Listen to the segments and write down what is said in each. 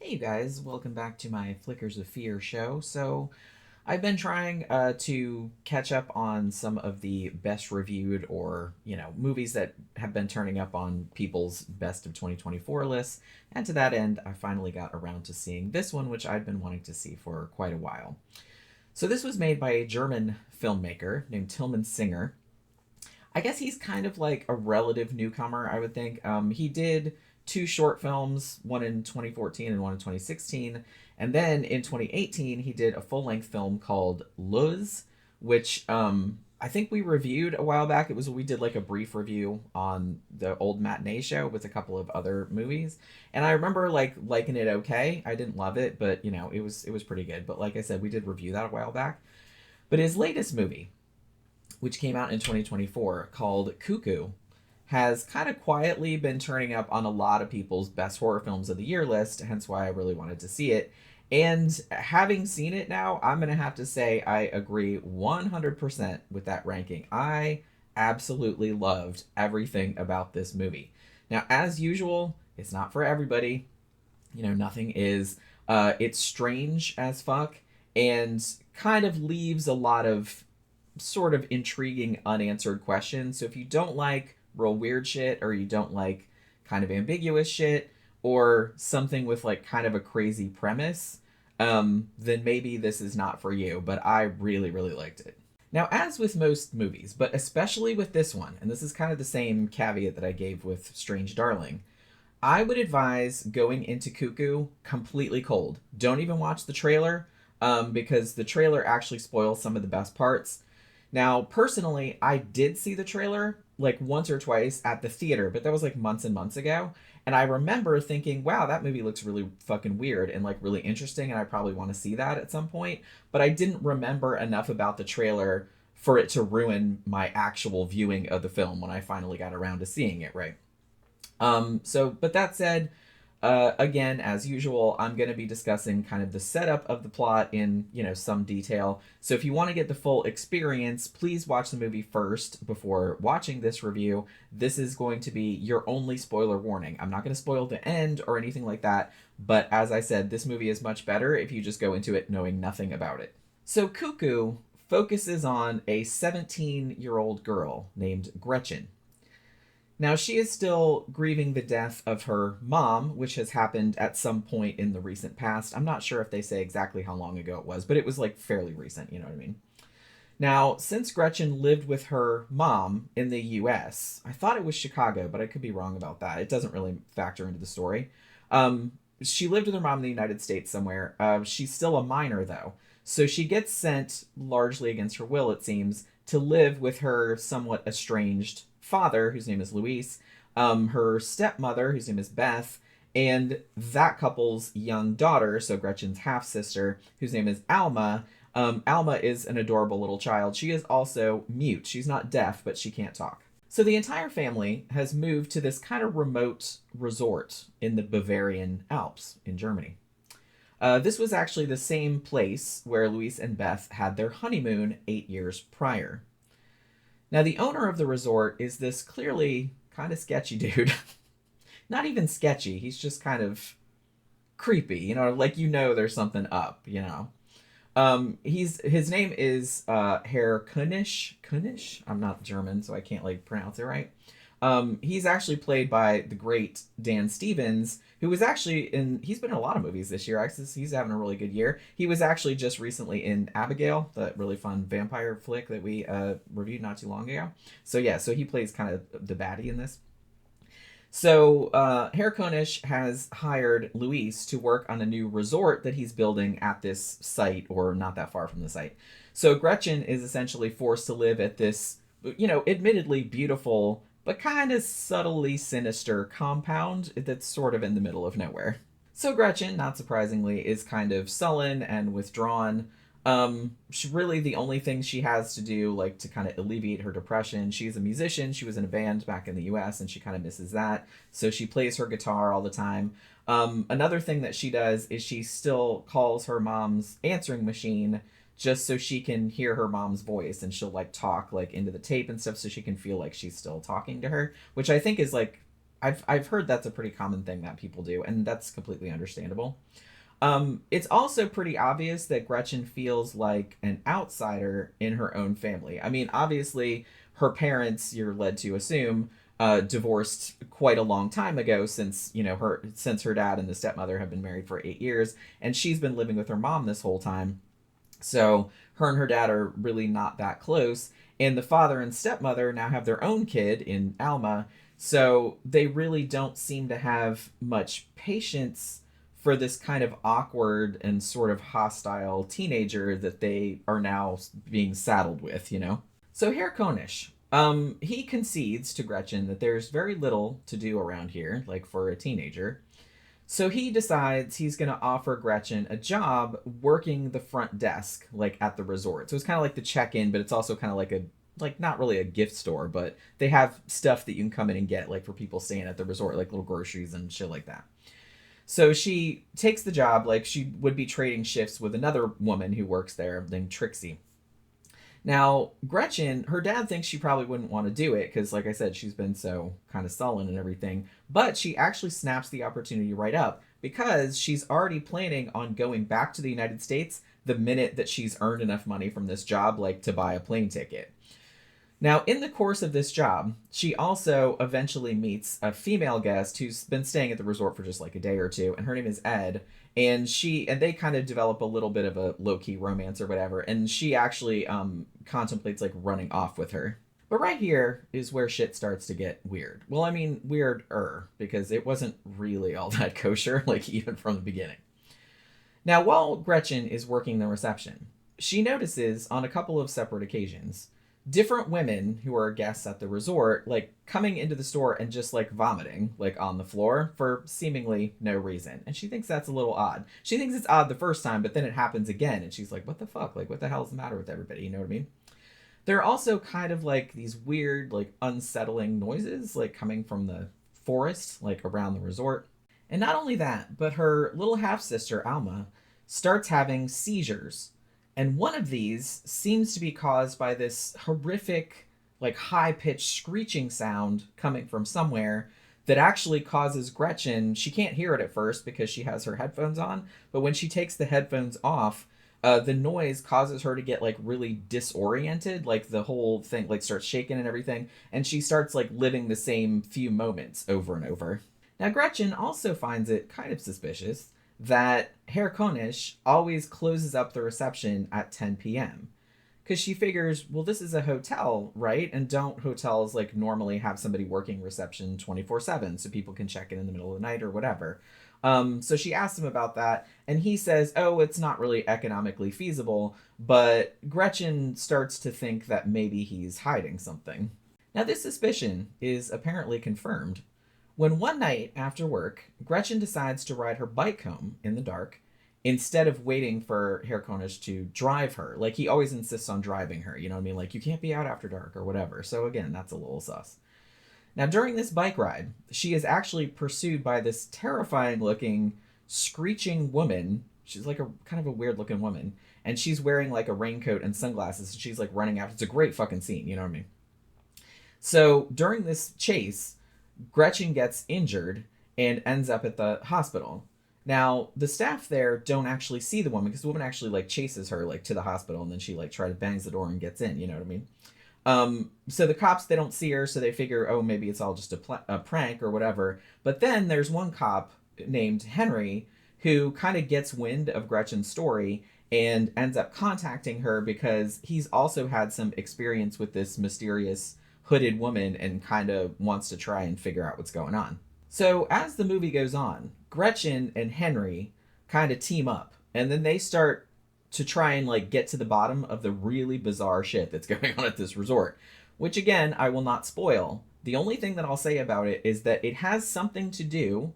Hey you guys, welcome back to my Flickers of Fear show. I've been trying to catch up on some of the best reviewed or, movies that have been turning up on people's best of 2024 lists. And to that end, I finally got around to seeing this one, which I'd been wanting to see for quite a while. So this was made by a German filmmaker named Tilman Singer. I guess he's kind of like a relative newcomer, I would think. He did two short films, one in 2014 and one in 2016. And then in 2018, he did a full length film called Luz, which I think we reviewed a while back. We did like a brief review on the old matinee show with a couple of other movies. And I remember like liking it okay. I didn't love it, but it was pretty good. But like I said, we did review that a while back. But his latest movie, which came out in 2024, called Cuckoo, has kind of quietly been turning up on a lot of people's best horror films of the year list, hence why I really wanted to see it. And having seen it now, I'm going to have to say I agree 100% with that ranking. I absolutely loved everything about this movie. Now, as usual, it's not for everybody. Nothing is. It's strange as fuck and kind of leaves a lot of sort of intriguing unanswered questions. So if you don't like real weird shit, or you don't like kind of ambiguous shit, or something with like kind of a crazy premise, then maybe this is not for you. But I really, really liked it. Now, as with most movies, but especially with this one, and this is kind of the same caveat that I gave with Strange Darling, I would advise going into Cuckoo completely cold. Don't even watch the trailer, because the trailer actually spoils some of the best parts. Now, personally, I did see the trailer like once or twice at the theater, but that was like months and months ago. And I remember thinking, wow, that movie looks really fucking weird and like really interesting, and I probably want to see that at some point. But I didn't remember enough about the trailer for it to ruin my actual viewing of the film when I finally got around to seeing it, right? But that said, again, as usual, I'm going to be discussing kind of the setup of the plot in, some detail. So if you want to get the full experience, please watch the movie first before watching this review. This is going to be your only spoiler warning. I'm not going to spoil the end or anything like that. But as I said, this movie is much better if you just go into it knowing nothing about it. So Cuckoo focuses on a 17-year-old girl named Gretchen. Now, she is still grieving the death of her mom, which has happened at some point in the recent past. I'm not sure if they say exactly how long ago it was, but it was like fairly recent, you know what I mean? Now, since Gretchen lived with her mom in the US, I thought it was Chicago, but I could be wrong about that. It doesn't really factor into the story. She lived with her mom in the United States somewhere. She's still a minor, though. So she gets sent, largely against her will, it seems, to live with her somewhat estranged father, whose name is Luis, her stepmother, whose name is Beth, and that couple's young daughter, so Gretchen's half sister, whose name is Alma. Alma is an adorable little child. She is also mute. She's not deaf, but she can't talk. So the entire family has moved to this kind of remote resort in the Bavarian Alps in Germany. This was actually the same place where Luis and Beth had their honeymoon 8 years prior. Now, the owner of the resort is this clearly kind of sketchy dude. Not even sketchy, he's just kind of creepy, like there's something up. His name is Herr Kunish. I'm not German, so I can't like pronounce it right. He's actually played by the great Dan Stevens, who was actually he's been in a lot of movies this year. Actually, he's having a really good year. He was actually just recently in Abigail, that really fun vampire flick that we reviewed not too long ago. So yeah, so he plays kind of the baddie in this. So Herr Konish has hired Luis to work on a new resort that he's building at this site, or not that far from the site. So Gretchen is essentially forced to live at this, admittedly beautiful but kind of subtly sinister compound that's sort of in the middle of nowhere. So Gretchen, not surprisingly, is kind of sullen and withdrawn. Really the only thing she has to do, like, to kind of alleviate her depression, she's a musician. She was in a band back in the US, and she kind of misses that. So she plays her guitar all the time. Another thing that she does is she still calls her mom's answering machine just so she can hear her mom's voice, and she'll like talk like into the tape and stuff so she can feel like she's still talking to her, which I think is like I've heard that's a pretty common thing that people do, and that's completely understandable. It's also pretty obvious that Gretchen feels like an outsider in her own family. I mean, obviously, her parents, you're led to assume, divorced quite a long time ago, since her dad and the stepmother have been married for 8 years, and she's been living with her mom this whole time. So her and her dad are really not that close. And the father and stepmother now have their own kid in Alma. So they really don't seem to have much patience for this kind of awkward and sort of hostile teenager that they are now being saddled with. So Herr Konish, he concedes to Gretchen that there's very little to do around here, like for a teenager. So he decides he's going to offer Gretchen a job working the front desk, like at the resort. So it's kind of like the check-in, but it's also kind of like not really a gift store, but they have stuff that you can come in and get, like for people staying at the resort, like little groceries and shit like that. So she takes the job, like she would be trading shifts with another woman who works there named Trixie. Now, Gretchen, her dad thinks she probably wouldn't want to do it because, like I said, she's been so kind of sullen and everything. But she actually snaps the opportunity right up because she's already planning on going back to the United States the minute that she's earned enough money from this job, like to buy a plane ticket. Now, in the course of this job, she also eventually meets a female guest who's been staying at the resort for just like a day or two, and her name is Ed. And they kind of develop a little bit of a low key romance or whatever, and she actually contemplates like running off with her. But right here is where shit starts to get weird. Well, I mean, weirder, because it wasn't really all that kosher, like even from the beginning. Now, while Gretchen is working the reception, she notices on a couple of separate occasions different women who are guests at the resort like coming into the store and just like vomiting like on the floor for seemingly no reason, and she thinks that's a little odd. She thinks it's odd the first time, but then it happens again and she's like, what the fuck, like what the hell's the matter with everybody, you know what I mean? There are also kind of like these weird like unsettling noises like coming from the forest like around the resort. And not only that, but her little half sister Alma starts having seizures, and one of these seems to be caused by this horrific, like high pitched screeching sound coming from somewhere that actually causes Gretchen. She can't hear it at first because she has her headphones on, but when she takes the headphones off, the noise causes her to get like really disoriented. Like the whole thing like starts shaking and everything, and she starts like living the same few moments over and over. Now, Gretchen also finds it kind of suspicious that Herr Konish always closes up the reception at 10 p.m. Because she figures, well, this is a hotel, right? And don't hotels like normally have somebody working reception 24/7 so people can check in the middle of the night or whatever? So she asks him about that, and he says, oh, it's not really economically feasible, but Gretchen starts to think that maybe he's hiding something. Now, this suspicion is apparently confirmed when one night after work, Gretchen decides to ride her bike home in the dark instead of waiting for Herr Konish to drive her. Like, he always insists on driving her, you know what I mean? Like, you can't be out after dark or whatever. So, again, that's a little sus. Now, during this bike ride, she is actually pursued by this terrifying looking, screeching woman. She's like a kind of a weird looking woman. And she's wearing like a raincoat and sunglasses. And she's like running after. It's a great fucking scene, you know what I mean? So, during this chase, Gretchen gets injured and ends up at the hospital. Now, the staff there don't actually see the woman because the woman actually like chases her like to the hospital, and then she like tries to bangs the door and gets in, you know what I mean? So the cops, they don't see her, so they figure, oh, maybe it's all just a prank or whatever. But then there's one cop named Henry who kind of gets wind of Gretchen's story and ends up contacting her because he's also had some experience with this mysterious hooded woman and kind of wants to try and figure out what's going on. So as the movie goes on, Gretchen and Henry kind of team up, and then they start to try and like get to the bottom of the really bizarre shit that's going on at this resort, which again, I will not spoil. The only thing that I'll say about it is that it has something to do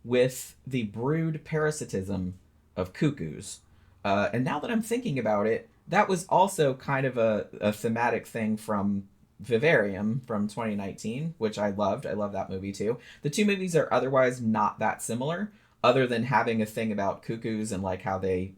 with the brood parasitism of cuckoos. And now that I'm thinking about it, that was also kind of a thematic thing from Vivarium from 2019, which I loved. I love that movie too. The two movies are otherwise not that similar, other than having a thing about cuckoos and like how they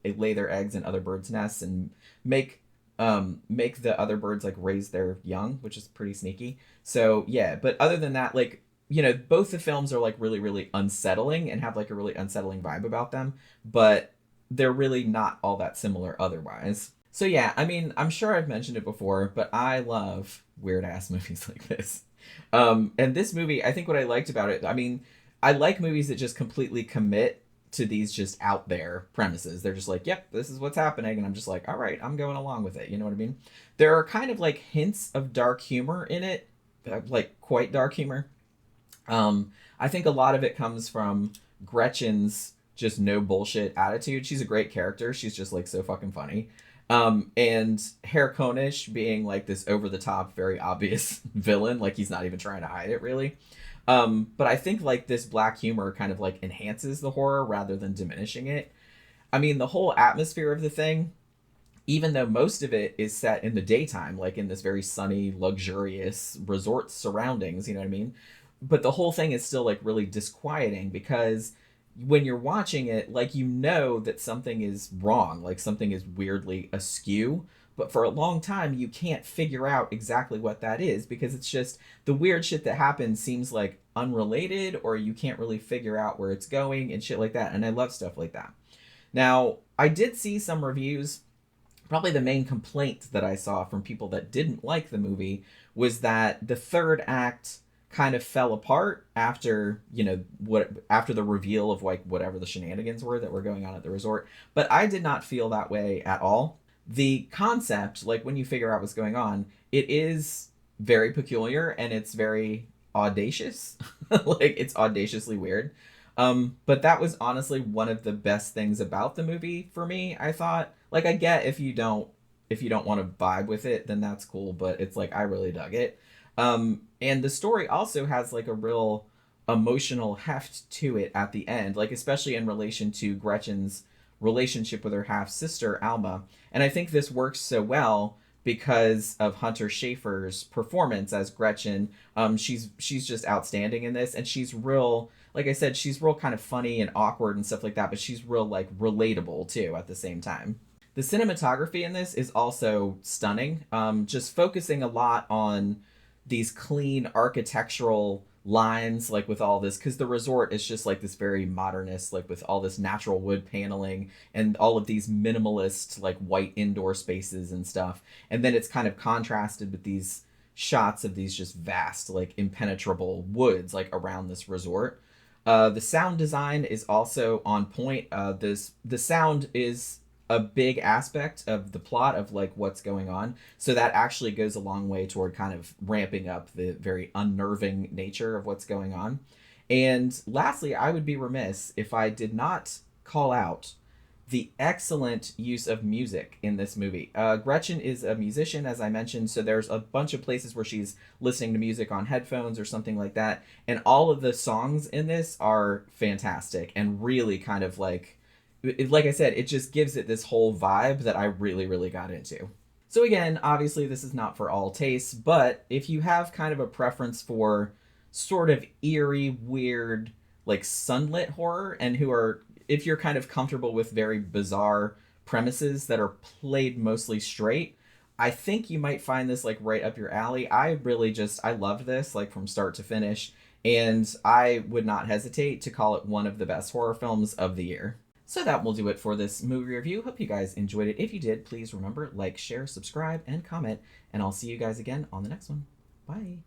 lay their eggs in other birds' nests and make the other birds like raise their young, which is pretty sneaky. So yeah, but other than that, like both the films are like really, really unsettling and have like a really unsettling vibe about them, but they're really not all that similar otherwise. So yeah, I mean, I'm sure I've mentioned it before, but I love weird ass movies like this. And this movie, I think what I liked about it, I mean, I like movies that just completely commit to these just out there premises. They're just like, yep, this is what's happening. And I'm just like, all right, I'm going along with it. You know what I mean? There are kind of like hints of dark humor in it, like quite dark humor. I think a lot of it comes from Gretchen's just no bullshit attitude. She's a great character. She's just like so fucking funny. And Herr Konish being like this over the top, very obvious villain, like he's not even trying to hide it really. But I think like this black humor kind of like enhances the horror rather than diminishing it. I mean, the whole atmosphere of the thing, even though most of it is set in the daytime, like in this very sunny, luxurious resort surroundings, you know what I mean? But the whole thing is still like really disquieting because when you're watching it, like that something is wrong, like something is weirdly askew. But for a long time, you can't figure out exactly what that is because it's just the weird shit that happens seems like unrelated or you can't really figure out where it's going and shit like that. And I love stuff like that. Now, I did see some reviews. Probably the main complaint that I saw from people that didn't like the movie was that the third act kind of fell apart after after the reveal of like whatever the shenanigans were that were going on at the resort. But I did not feel that way at all. The concept, like when you figure out what's going on, it is very peculiar and it's very audacious. Like it's audaciously weird. But that was honestly one of the best things about the movie for me. I thought, like, I get if you don't want to vibe with it, then that's cool. But it's like I really dug it. And the story also has like a real emotional heft to it at the end, like especially in relation to Gretchen's relationship with her half sister Alma. And I think this works so well because of Hunter Schafer's performance as Gretchen. She's just outstanding in this, and she's real. Like I said, she's real kind of funny and awkward and stuff like that, but she's real like relatable too at the same time. The cinematography in this is also stunning. Just focusing a lot on these clean architectural lines, like with all this, because the resort is just like this very modernist, like with all this natural wood paneling and all of these minimalist like white indoor spaces and stuff. And then it's kind of contrasted with these shots of these just vast like impenetrable woods like around this resort. The sound design is also on point. The sound is a big aspect of the plot of like what's going on. So that actually goes a long way toward kind of ramping up the very unnerving nature of what's going on. And lastly, I would be remiss if I did not call out the excellent use of music in this movie. Gretchen is a musician, as I mentioned, so there's a bunch of places where she's listening to music on headphones or something like that. And all of the songs in this are fantastic and really kind of like I said, it just gives it this whole vibe that I really, really got into. So again, obviously this is not for all tastes, but if you have kind of a preference for sort of eerie, weird, like sunlit horror, and if you're kind of comfortable with very bizarre premises that are played mostly straight, I think you might find this like right up your alley. I love this like from start to finish, and I would not hesitate to call it one of the best horror films of the year. So that will do it for this movie review. Hope you guys enjoyed it. If you did, please remember, like, share, subscribe, and comment. And I'll see you guys again on the next one. Bye.